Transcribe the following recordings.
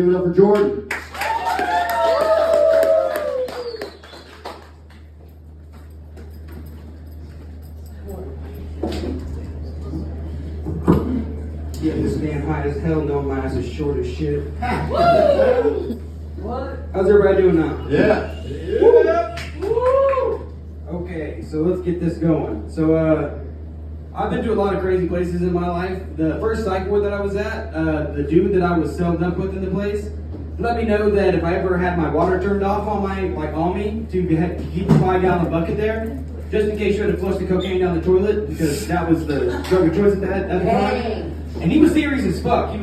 Give it up for Jordan. Yeah, this man high as hell, no, my ass is short as shit. What? How's everybody doing now? Yeah. Okay, so let's get this going. So, I've been to a lot of crazy places in my life. The first psych ward that I was at, the dude that I was celled up with in the place, let me know that if I ever had my water turned off on me, to keep the 5-gallon bucket there, just in case you had to flush the cocaine down the toilet, because that was the drug of choice at the time. And he was serious as fuck. And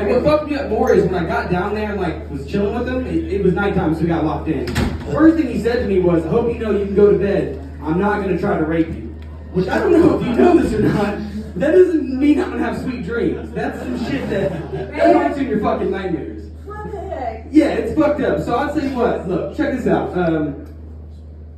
what fucked me up more is when I got down there and was chilling with him, it was nighttime, so we got locked in. First thing he said to me was, "I hope you know you can go to bed. I'm not gonna try to rape you." Which I don't know if you know this or not, but that doesn't mean I'm gonna have sweet dreams. That's some shit that haunts you in your fucking nightmares. What the heck? Yeah, it's fucked up. So I'll tell you what, look, check this out.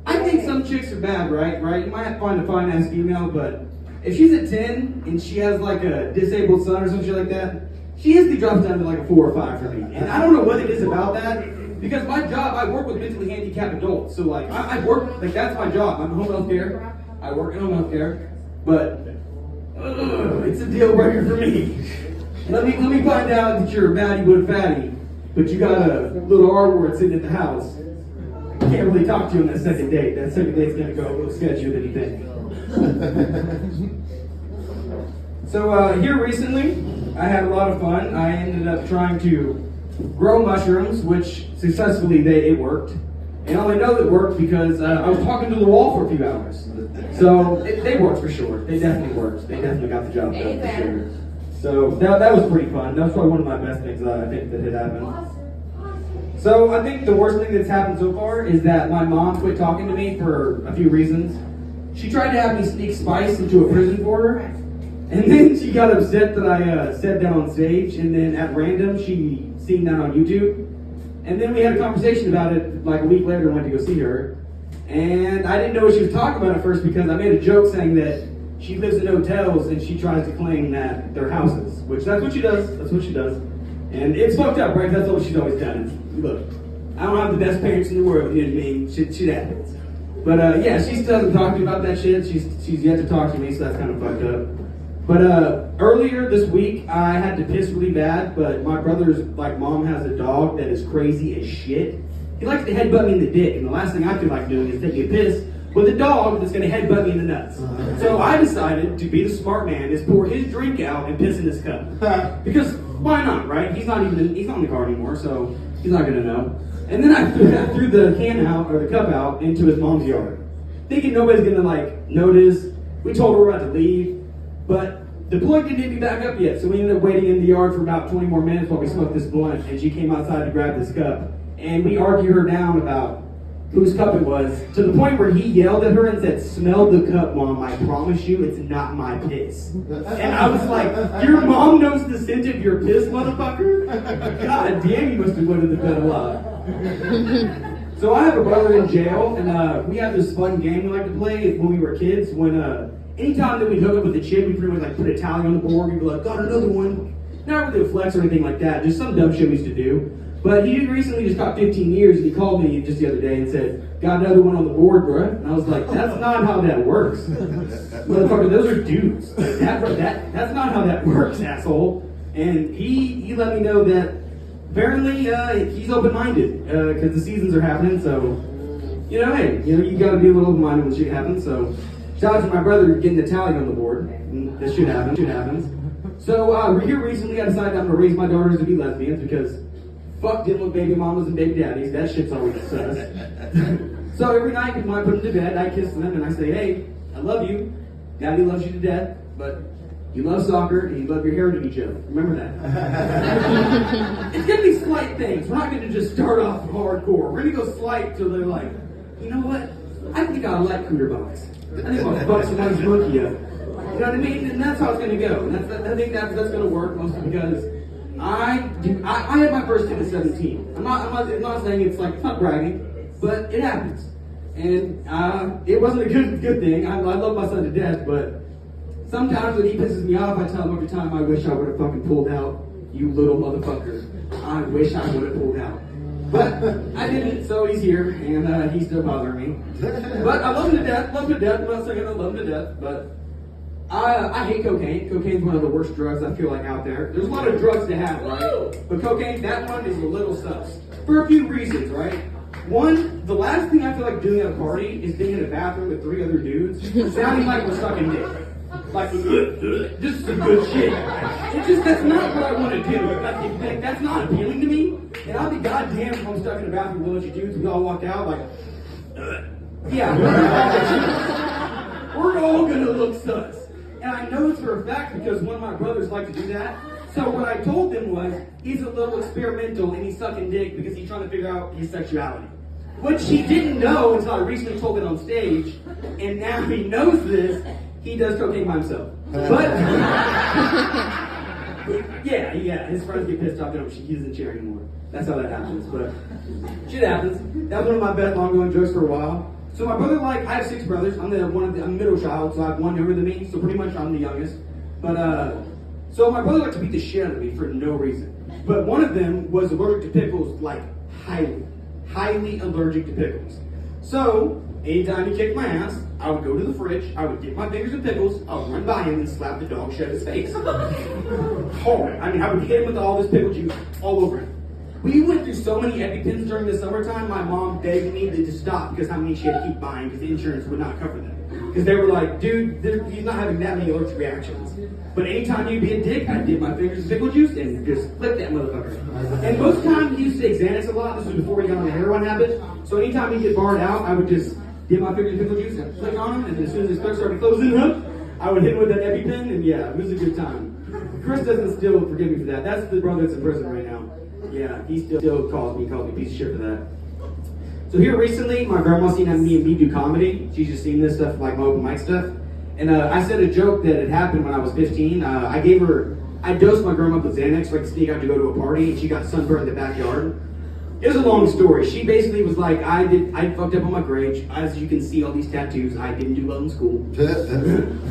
I think some chicks are bad, right? You might have to find a fine-ass female, but if she's a 10 and she has a disabled son or some shit like that, she instantly drops down to a 4 or 5 for me. And I don't know what it is about that, because my job, I work with mentally handicapped adults. So I work, that's my job. I'm home health care. I work in home health care, but it's a deal breaker for me. Let me find out that you're a baddie but a fatty, but you got a little R word sitting at the house. Can't really talk to you on that second date. That second date's gonna go a little sketchier than you think. So here recently, I had a lot of fun. I ended up trying to grow mushrooms, which successfully it worked. And I only know it worked because I was talking to the wall for a few hours. So they worked for sure. They definitely worked. They definitely got the job done for sure. So that was pretty fun. That was probably one of my best things I think that had happened. So I think the worst thing that's happened so far is that my mom quit talking to me for a few reasons. She tried to have me sneak spice into a prison for her. And then she got upset that I said that on stage. And then at random, she seen that on YouTube. And then we had a conversation about it a week later. I went to go see her. And I didn't know what she was talking about at first because I made a joke saying that she lives in hotels and she tries to claim that they're houses. Which that's what she does. And it's fucked up, right? That's what she's always done. Look, I don't have the best parents in the world, you know what I mean? Shit happens. But yeah, she still doesn't talk to me about that shit. She's yet to talk to me, so that's kind of fucked up. But earlier this week, I had to piss really bad, but my brother's mom has a dog that is crazy as shit. He likes to headbutt me in the dick, and the last thing I feel like doing is taking a piss with a dog that's going to headbutt me in the nuts. So I decided to be the smart man, is pour his drink out and piss in his cup. Because why not, right? He's not in the car anymore, so he's not going to know. And then I threw the can out, or the cup out, into his mom's yard. Thinking nobody's going to notice. We told her we're about to leave. But the plug didn't hit me back up yet, so we ended up waiting in the yard for about 20 more minutes while we smoked this blunt, and she came outside to grab this cup. And we argued her down about whose cup it was, to the point where he yelled at her and said, "Smell the cup, Mom. I promise you it's not my piss." And I was like, "Your mom knows the scent of your piss, motherfucker? God damn, you must have went to the bed a lot." So I have a brother in jail, and we have this fun game we like to play when we were kids. Anytime that we'd hook up with a chick, we pretty much put a tally on the board. We'd be like, "Got another one." Not really a flex or anything like that, just some dumb shit we used to do. But he recently just got 15 years, and he called me just the other day and said, "Got another one on the board, bruh." And I was like, "That's not how that works. Motherfucker, those are dudes. That's not how that works, asshole." And he let me know that apparently he's open-minded because the seasons are happening, so you gotta be a little open-minded when shit happens. So shout out to my brother getting the tally on the board. This shit happens. So here recently I decided I'm gonna raise my daughters to be lesbians because fuck dealing with baby mamas and baby daddies. That shit's always sus. So every night when I put them to bed, I kiss them and I say, "Hey, I love you. Daddy loves you to death, but you love soccer and you love your heritage each other. Remember that." It's gonna be slight things. We're not gonna just start off hardcore. We're gonna go slight till they're like, "You know what? I think I like cooter box. I think I'll fuck somebody's monkey up." You know what I mean? And that's how it's gonna go. And I think that's gonna work mostly because I had my first kid at 17. I'm not saying it's not bragging, but it happens. And it wasn't a good thing. I love my son to death, but sometimes when he pisses me off, I tell him every time I wish I would have fucking pulled out, "You little motherfucker. I wish I would have pulled out. But I didn't, so he's here, and he's still bothering me. But I love him to death, I'm not saying I love him to death, but I hate cocaine. Cocaine's one of the worst drugs I feel like out there. There's a lot of drugs to have, right? But cocaine, that one is a little sus. For a few reasons, right? One, the last thing I feel like doing at a party is being in a bathroom with 3 other dudes, sounding like we're sucking dick. Like, just some good shit. That's not what I want to do. Like, that's not appealing to me. And I'll be goddamn if I'm stuck in a bathroom with a bunch of dudes, we all walk out like, yeah, we're all gonna look sus. And I know this for a fact because one of my brothers like to do that. So what I told them was, he's a little experimental and he's sucking dick because he's trying to figure out his sexuality. Which he didn't know until I recently told it on stage. And now he knows this. He does cocaine by himself. But, yeah, his friends get pissed off at him. He doesn't share anymore. That's how that happens. But shit happens. That was one of my best ongoing jokes for a while. So my brother, I have 6 brothers. I'm the middle child, so I have one younger than me. So pretty much I'm the youngest. But so my brother liked to beat the shit out of me for no reason. But one of them was allergic to pickles, like highly allergic to pickles. So anytime he kicked my ass, I would go to the fridge, I would dip my fingers in pickles, I would run by him and slap the dog shit out of his face. Hard. I mean, I would hit him with all this pickle juice all over him. We went through so many EpiPens during the summertime, my mom begged me to stop because how many she had to keep buying because the insurance would not cover them. Because they were like, dude, he's not having that many allergic reactions. But anytime you'd be a dick, I'd dip my fingers in pickle juice and just flip that motherfucker. And most times he used to take Xanax a lot. This was before he got on the heroin habit. So anytime he'd get barred out, I would just dip my fingers in pickle juice and flick on him. And as soon as his clerk started closing up, I would hit him with that EpiPen. And yeah, it was a good time. Chris doesn't still forgive me for that. That's the brother that's in prison right now. Yeah, he still calls me a piece of shit for that. So here recently, my grandma's seen me and me do comedy. She's just seen this stuff, like my open mic stuff. And I said a joke that had happened when I was 15. I dosed my grandma with Xanax so I could sneak out to go to a party, and she got sunburned in the backyard. It was a long story. She basically was like, I fucked up on my grades. As you can see, all these tattoos. I didn't do well in school.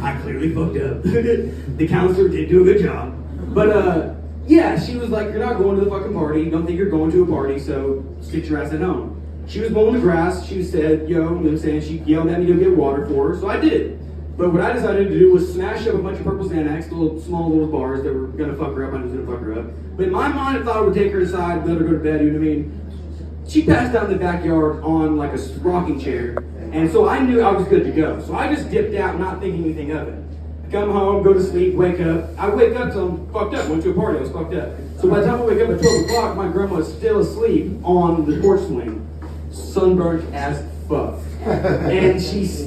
I clearly fucked up. The counselor did do a good job. But yeah, she was like, you're not going to the fucking party. Don't think you're going to a party, so sit your ass at home. She was mowing the grass. She said, yo, you know what I'm saying? She yelled at me to get water for her, so I did. But what I decided to do was smash up a bunch of purple Xanax, small little bars that were going to fuck her up. I was going to fuck her up. But in my mind, I thought I would take her aside, let her go to bed, you know what I mean? She passed out in the backyard on like a rocking chair. And so I knew I was good to go. So I just dipped out, not thinking anything of it. I come home, go to sleep, wake up. I wake up till I'm fucked up. Went to a party, I was fucked up. So by the time I wake up at 12 o'clock, my grandma is still asleep on the porch swing. Sunburned as fuck. And she's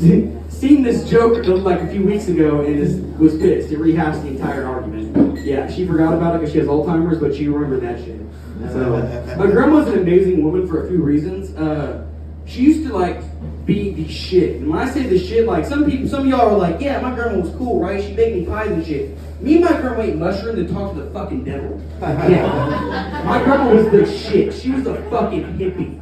seen this joke like a few weeks ago and was pissed. It rehashed the entire argument. Yeah, she forgot about it because she has Alzheimer's, but she remembered that shit. So my grandma's an amazing woman for a few reasons. She used to be the shit. And when I say the shit, some of y'all are like, yeah, my grandma was cool, right? She baked me pies and shit. Me and my grandma ate mushrooms and talked to the fucking devil. Yeah. My grandma was the shit. She was a fucking hippie.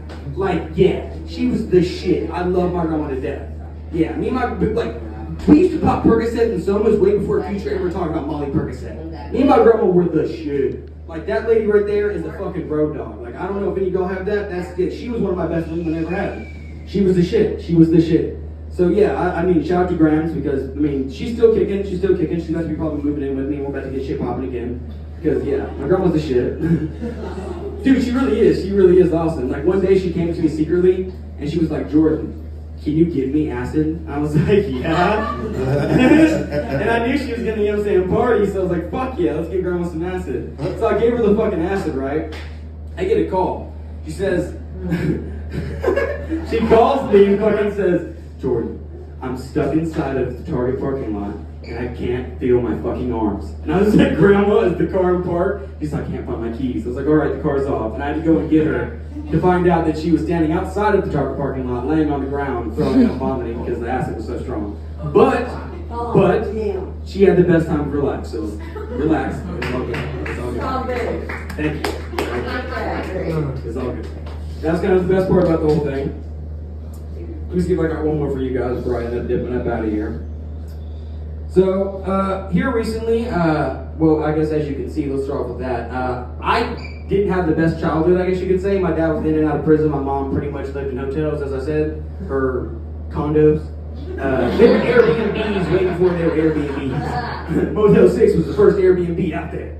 Yeah, she was the shit. I love my grandma to death. Yeah, me and my, we used to pop Percocet and Somas way before Future ever talked about Molly Percocet. Me and my grandma were the shit. That lady right there is a fucking road dog. I don't know if any of y'all have that. That's it. She was one of my best women I ever had. She was the shit. She was the shit. So yeah, I mean, shout out to Grams because, she's still kicking. She's still kicking. She must be probably moving in with me. We're about to get shit popping again. Because yeah, my grandma's the shit. Dude, she really is. She really is awesome. One day she came to me secretly and she was like, Jordan, can you give me acid? I was like, yeah. And I knew she was gonna, party, so I was like, fuck yeah, let's give grandma some acid. So I gave her the fucking acid, right? I get a call. She says, she calls me and fucking says, Jordan, I'm stuck inside of the Target parking lot and I can't feel my fucking arms. And I was like, Grandma, is the car in park? She's like, I can't find my keys. I was like, all right, the car's off. And I had to go and get her to find out that she was standing outside of the Target parking lot, laying on the ground, throwing up, vomiting because the acid was so strong. But she had the best time of her life, so relax. It's all good. It's all good. Thank you. It's all good. That's kind of the best part about the whole thing. Let me see if I got one more for you guys before I end up dipping up out of here. So, here recently, well, I guess as you can see, let's start off with that. didn't have the best childhood, I guess you could say. My dad was in and out of prison. My mom pretty much lived in hotels, as I said, or condos. They were Airbnbs way before they were Airbnbs. Motel 6 was the first Airbnb out there.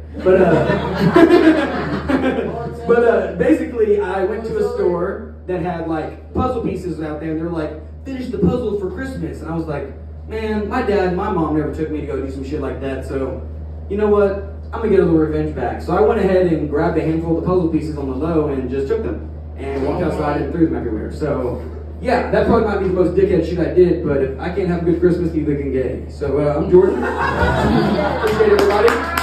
But basically, I went to a store that had like puzzle pieces out there, and they were like, finish the puzzle for Christmas. And I was like, man, my dad and my mom never took me to go do some shit like that, so you know what? I'm gonna get a little revenge back. So I went ahead and grabbed a handful of the puzzle pieces on the low and just took them and walked outside and threw them everywhere. So yeah, that probably might be the most dickhead shit I did, but if I can't have a good Christmas, neither can Gay. So I'm Jordan. Appreciate everybody.